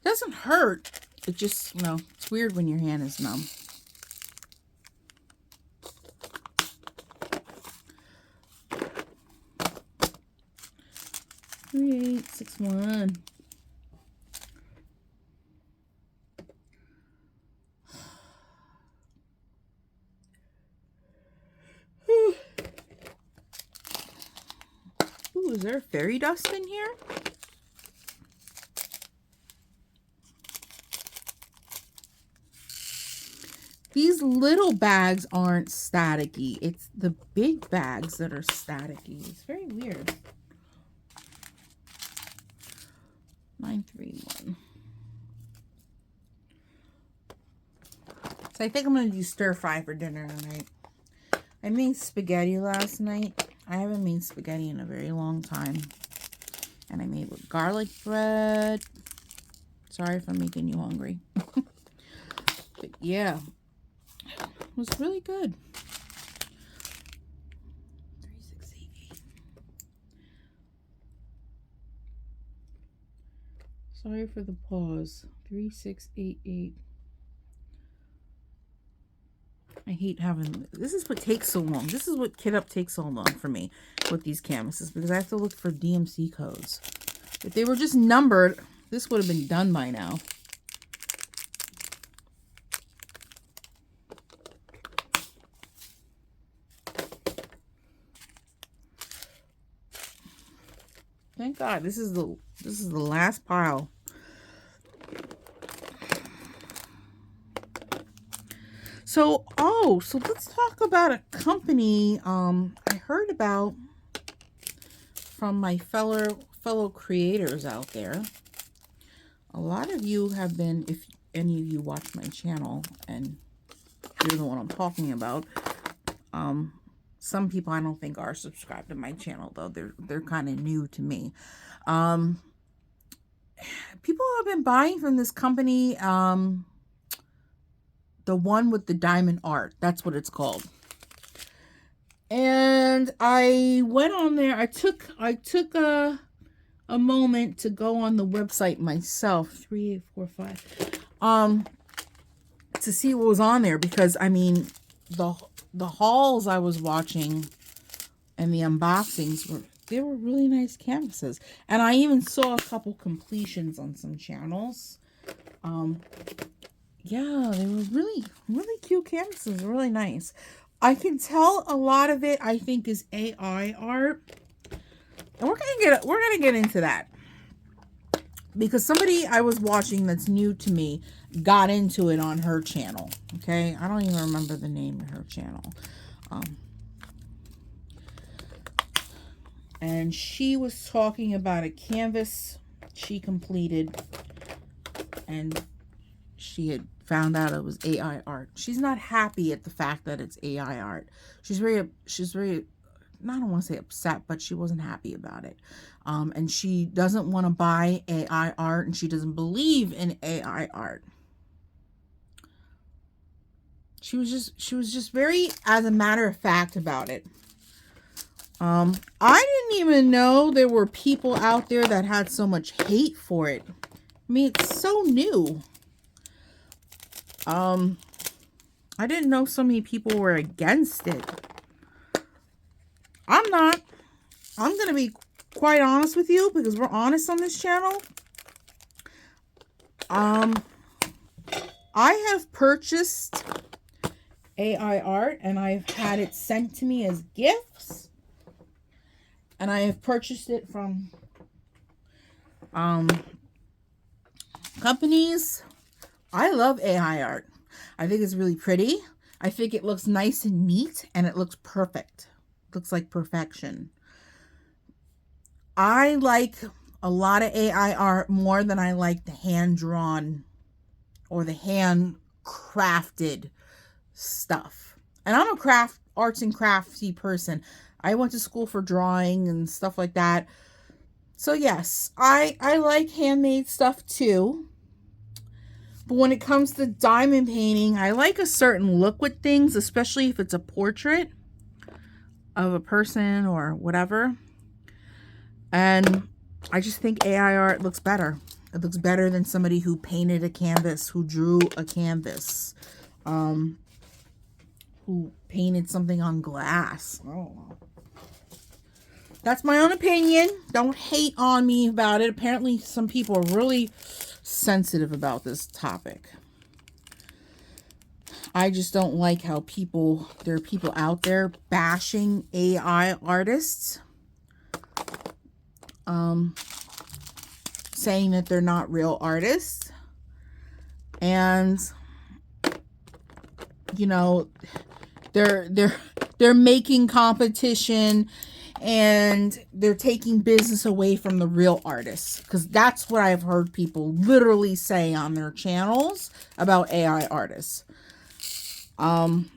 Doesn't hurt. It just, you know, it's weird when your hand is numb. Three, 8, 6, 1. Ooh, is there fairy dust in here? These little bags aren't staticky. It's the big bags that are staticky. It's very weird. 931. So I think I'm going to do stir fry for dinner tonight. I made spaghetti last night. I haven't made spaghetti in a very long time. And I made with garlic bread. Sorry if I'm making you hungry. But yeah, it was really good. 3688. Sorry for the pause. 3688. I hate having, this is what takes so long. This is what Kit Up takes so long for me with these canvases, because I have to look for DMC codes. If they were just numbered, this would have been done by now. Thank God, this is the last pile. So let's talk about a company I heard about from my fellow creators out there. A lot of you have been, if any of you watch my channel and you know what I'm talking about, some people I don't think are subscribed to my channel, though. They're kind of new to me. People have been buying from this company, the one with the diamond art. That's what it's called. And I went on there. I took a moment to go on the website myself. 3, 8, 4, 5. To see what was on there, because I mean the hauls I was watching and the unboxings were really nice canvases. And I even saw a couple completions on some channels. Yeah, they were really cute canvases, really nice. I can tell a lot of it I think is AI art. And we're gonna get into that. Because somebody I was watching that's new to me got into it on her channel. Okay? I don't even remember the name of her channel. And she was talking about a canvas she completed, and she had found out it was AI art. She's not happy at the fact that it's AI art. She's very, I don't want to say upset, but she wasn't happy about it. And she doesn't want to buy AI art, and she doesn't believe in AI art. She was just very, as a matter of fact, about it. I didn't even know there were people out there that had so much hate for it. I mean, it's so new. I didn't know so many people were against it. I'm not. I'm going to be quite honest with you, because we're honest on this channel. I have purchased AI art, and I've had it sent to me as gifts. And I have purchased it from companies. I love AI art. I think it's really pretty. I think it looks nice and neat, and it looks perfect. It looks like perfection. I like a lot of AI art more than I like the hand-drawn or the hand-crafted stuff. And I'm a arts and crafty person. I went to school for drawing and stuff like that. So yes, I like handmade stuff too. But when it comes to diamond painting, I like a certain look with things, especially if it's a portrait of a person or whatever. And I just think AI art looks better. It looks better than somebody who painted a canvas, who drew a canvas, who painted something on glass. I don't know. That's my own opinion. Don't hate on me about it. Apparently, some people are really sensitive about this topic. I just don't like how there are people out there bashing AI artists, saying that they're not real artists. And, you know, they're making competition, and they're taking business away from the real artists, because that's what I've heard people literally say on their channels about AI artists. Artist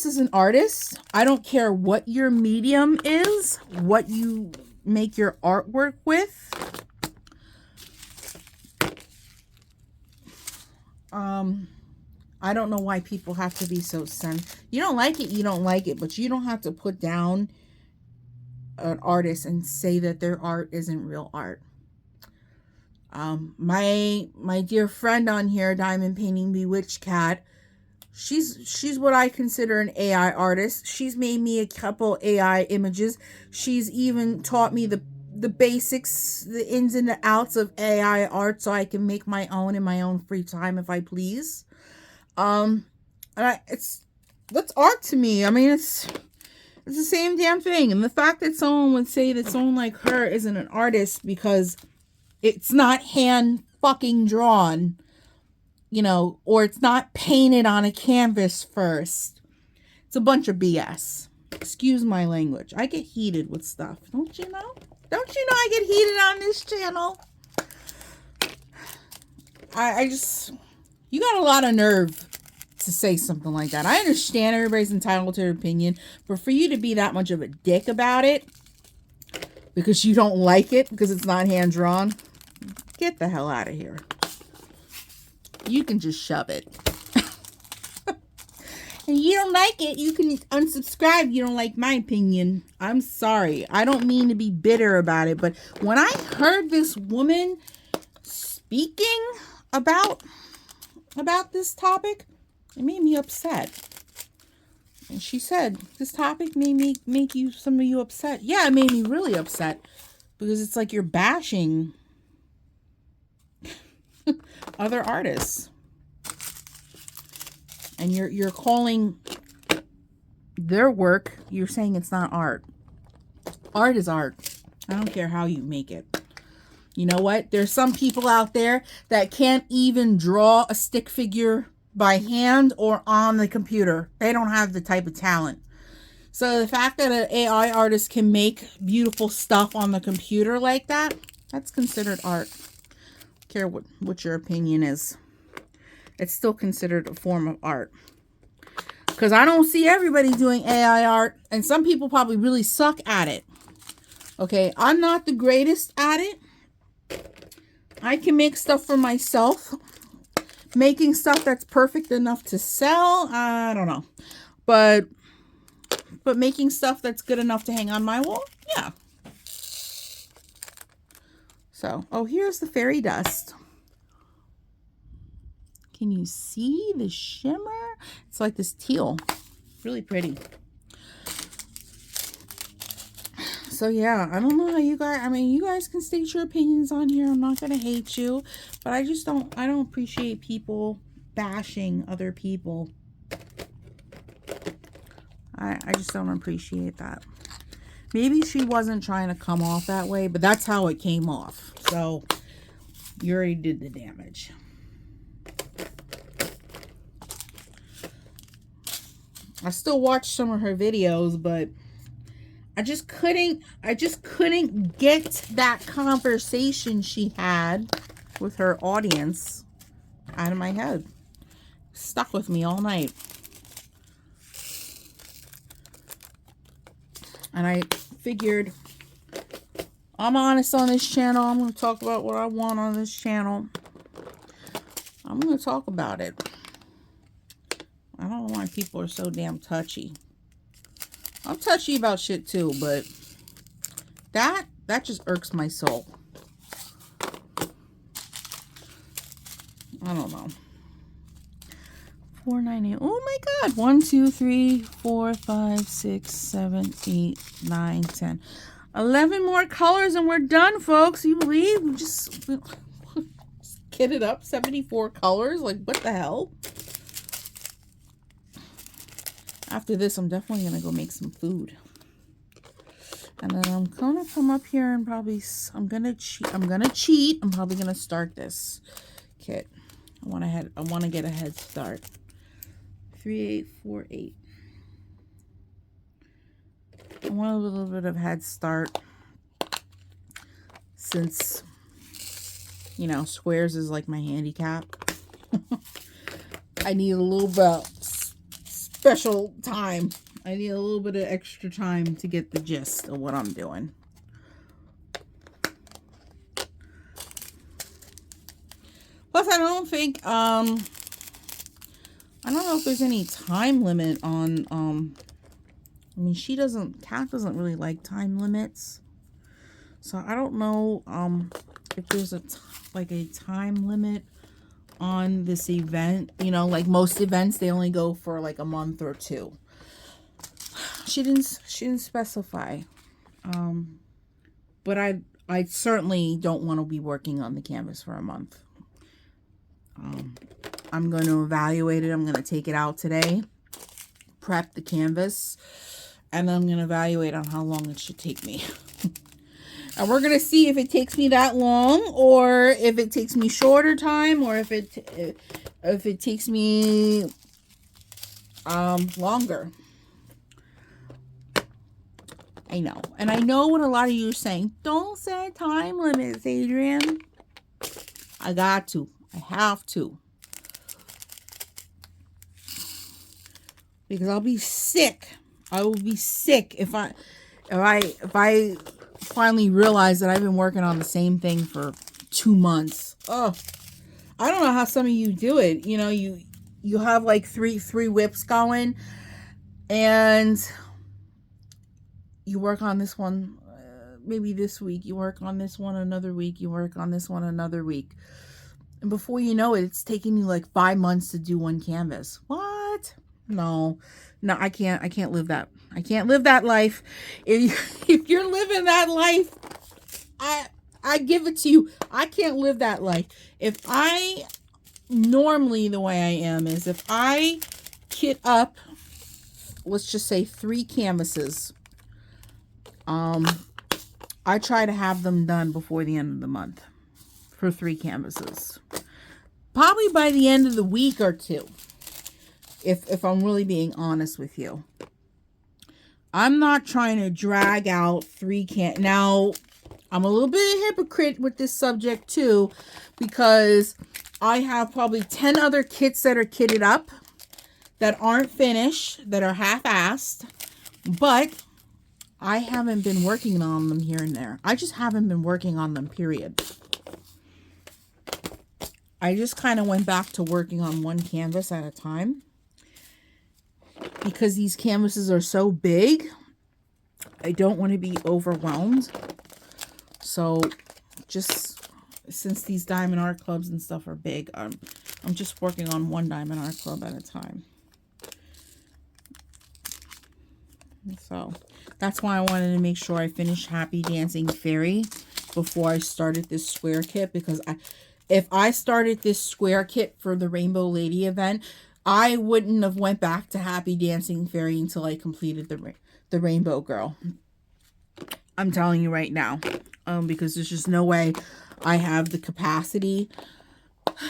is an artist. I don't care what your medium is, what you make your artwork with. I don't know why people have to be so you don't like it, you don't like it, but you don't have to put down an artist and say that their art isn't real art. My dear friend on here, Diamond Painting Bewitched Cat, she's what I consider an AI artist. She's made me a couple AI images. She's even taught me the basics, the ins and the outs of AI art, so I can make my own in my own free time if I please. That's art to me. I mean, it's the same damn thing. And the fact that someone would say that someone like her isn't an artist because it's not hand fucking drawn you know, or it's not painted on a canvas first. It's a bunch of BS. Excuse my language. I get heated with stuff. Don't you know? Don't you know I get heated on this channel? I just, you got a lot of nerve to say something like that. I understand everybody's entitled to their opinion, but for you to be that much of a dick about it because you don't like it because it's not hand drawn, get the hell out of here. You can just shove it. And you don't like it, you can unsubscribe. You don't like my opinion. I'm sorry. I don't mean to be bitter about it, but when I heard this woman speaking about this topic, it made me upset. And she said, this topic made me make some of you upset. Yeah, it made me really upset because it's like you're bashing other artists. And you're calling their work, you're saying it's not art. Art is art. I don't care how you make it. You know what? There's some people out there that can't even draw a stick figure by hand or on the computer. They don't have the type of talent. So the fact that an AI artist can make beautiful stuff on the computer like that, that's considered art. I don't care what your opinion is. It's still considered a form of art. Because I don't see everybody doing AI art. And some people probably really suck at it. Okay, I'm not the greatest at it. I can make stuff for myself. Making stuff that's perfect enough to sell, I don't know. But making stuff that's good enough to hang on my wall, yeah. So, oh, here's the fairy dust. Can you see the shimmer? It's like this teal. Really pretty. So yeah, I don't know how you guys, I mean, you guys can state your opinions on here. I'm not going to hate you, but I don't appreciate people bashing other people. I just don't appreciate that. Maybe she wasn't trying to come off that way, but that's how it came off. So you already did the damage. I still watch some of her videos, but I just couldn't get that conversation she had with her audience out of my head. Stuck with me all night. And I figured, I'm honest on this channel. I'm going to talk about what I want on this channel. I'm going to talk about it. I don't know why people are so damn touchy. I'm touchy about shit too, but that just irks my soul. I don't know. 498. Oh my god. 1, 2, 3, 4, 5, 6, 7, 8, 9, 10. 11 more colors and we're done, folks. You believe? We just kitted up 74 colors. Like, what the hell? After this, I'm definitely going to go make some food. And then I'm going to come up here and probably, I'm going to cheat. I'm probably going to start this kit. I want to get a head start. 3, 8, 4, 8. I want a little bit of head start since, you know, squares is like my handicap. I need a little bit special time. I need a little bit of extra time to get the gist of what I'm doing. Plus, I don't think, I don't know if there's any time limit on, I mean, Kat doesn't really like time limits. So I don't know, if there's a time limit on this event. You know, like most events, they only go for like a month or 2. She didn't specify. But I certainly don't want to be working on the canvas for a month. I'm going to evaluate it. I'm going to take it out today, prep the canvas, and then I'm going to evaluate on how long it should take me. And we're going to see if it takes me that long, or if it takes me shorter time, or if it if it takes me longer. I know. And I know what a lot of you are saying. Don't set time limits, Adrienne. I got to. I have to. Because I'll be sick. I will be sick if I finally realize that I've been working on the same thing for 2 months. Oh, I don't know how some of you do it. You know, you have like three whips going, and you work on this one maybe this week. You work on this one another week. You work on this one another week, and before you know it, it's taking you like 5 months to do one canvas. What? No, I can't live that. I can't live that life. If you're living that life, I give it to you. I can't live that life. If I, normally the way I am is if I kit up, let's just say 3 canvases, I try to have them done before the end of the month for 3 canvases. Probably by the end of the week or 2. If I'm really being honest with you. I'm not trying to drag out 3 Now, I'm a little bit of a hypocrite with this subject too, because I have probably 10 other kits that are kitted up that aren't finished, that are half-assed, but I haven't been working on them here and there. I just haven't been working on them, period. I just kind of went back to working on one canvas at a time because these canvases are so big. I don't want to be overwhelmed. So just since these diamond art clubs and stuff are big, I'm just working on one diamond art club at a time. So that's why I wanted to make sure I finished Happy Dancing Fairy before I started this square kit, because if I started this square kit for the Rainbow Lady event, I wouldn't have went back to Happy Dancing Fairy until I completed the Rainbow Girl. I'm telling you right now, because there's just no way I have the capacity.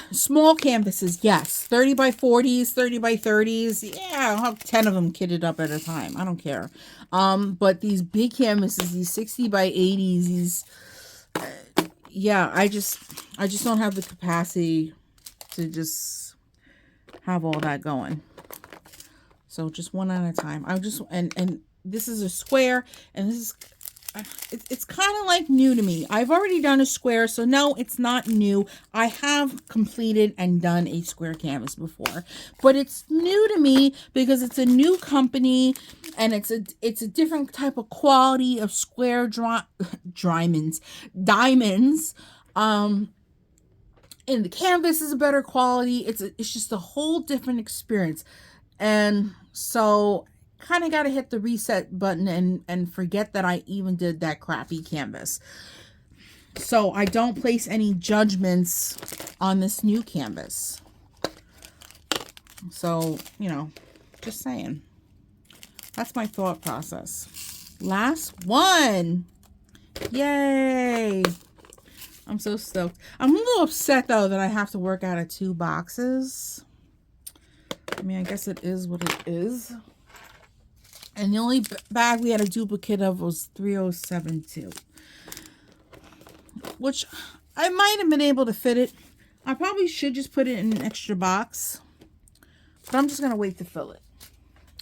Small canvases, yes, 30 by 40s, 30 by 30s. Yeah, I'll have 10 of them kitted up at a time. I don't care. But these big canvases, these 60 by 80s, these, yeah, I just don't have the capacity to just have all that going. So just one at a time. And this is a square, and this is, it's kind of like new to me. I've already done a square, so no, it's not new. I have completed and done a square canvas before, but it's new to me because it's a new company, and it's a different type of quality of square diamonds. And the canvas is a better quality. It's just a whole different experience, and so kind of got to hit the reset button and forget that I even did that crappy canvas. So I don't place any judgments on this new canvas. So, you know, just saying. That's my thought process. Last one. Yay. I'm so stoked. I'm a little upset though that I have to work out of 2 boxes. I mean, I guess it is what it is. And the only bag we had a duplicate of was 3072. Which I might have been able to fit it. I probably should just put it in an extra box. But I'm just going to wait to fill it.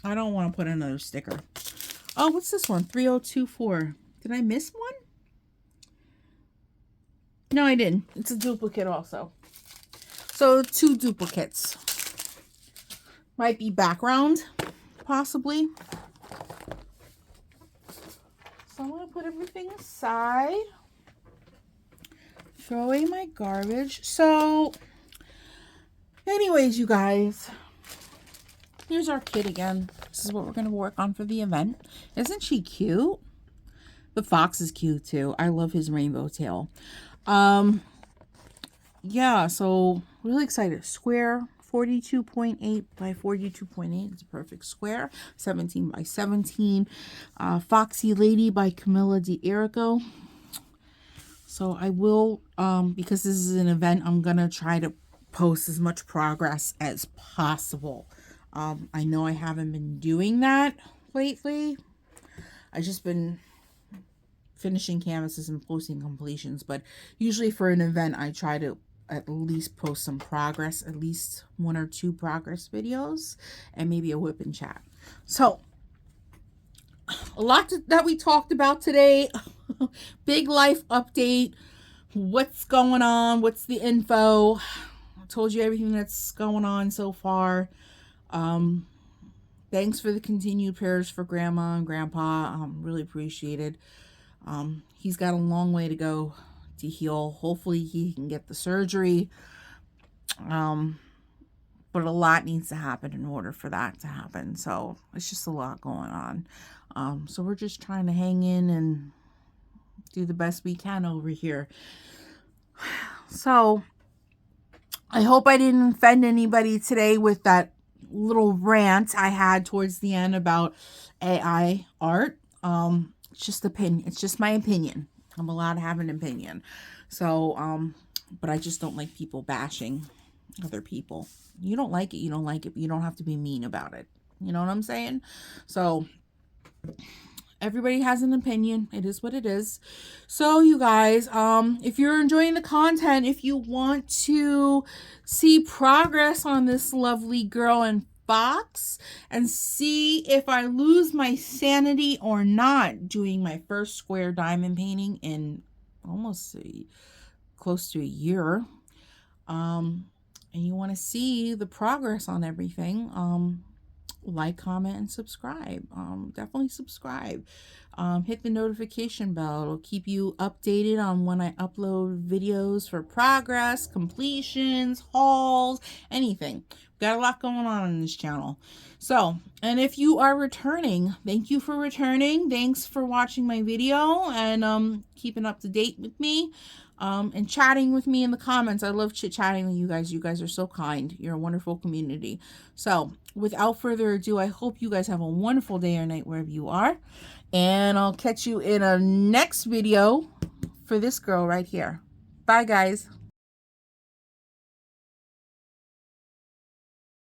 I don't want to put another sticker. Oh, what's this one? 3024. Did I miss one? No, I didn't. It's a duplicate also. So 2 duplicates. Might be background, possibly. So I'm going to put everything aside. Throw away my garbage. So, anyways, you guys. Here's our kit again. This is what we're going to work on for the event. Isn't she cute? The fox is cute too. I love his rainbow tail. Yeah, so really excited. Square 42.8 by 42.8. It's a perfect square. 17 by 17. Foxy Lady by Camilla D'Erico. So I will, because this is an event, I'm going to try to post as much progress as possible. I know I haven't been doing that lately. I've just been finishing canvases and posting completions, but usually for an event I try to at least post some progress, at least 1 or 2 progress videos, and maybe a whip and chat. So a lot that we talked about today. Big life update. What's going on? What's the info? I told you everything that's going on so far. Thanks for the continued prayers for Grandma and Grandpa. Really appreciated. He's got a long way to go to heal. Hopefully he can get the surgery. But a lot needs to happen in order for that to happen. So it's just a lot going on. So we're just trying to hang in and do the best we can over here. So I hope I didn't offend anybody today with that little rant I had towards the end about AI art. It's just opinion. It's just my opinion. I'm allowed to have an opinion. So, but I just don't like people bashing other people. You don't like it, you don't like it, but you don't have to be mean about it. You know what I'm saying? So everybody has an opinion. It is what it is. So you guys, if you're enjoying the content, if you want to see progress on this lovely girl and Fox and see if I lose my sanity or not doing my first square diamond painting in almost close to a year, and you want to see the progress on everything, like, comment, and subscribe. Definitely subscribe. Hit the notification bell. It'll keep you updated on when I upload videos for progress, completions, hauls, anything. Got a lot going on this channel. So, and if you are returning, thank you for returning. Thanks for watching my video and keeping up to date with me. And chatting with me in the comments. I love chit-chatting with you guys. You guys are so kind. You're a wonderful community. So, without further ado, I hope you guys have a wonderful day or night wherever you are. And I'll catch you in a next video for this girl right here. Bye, guys.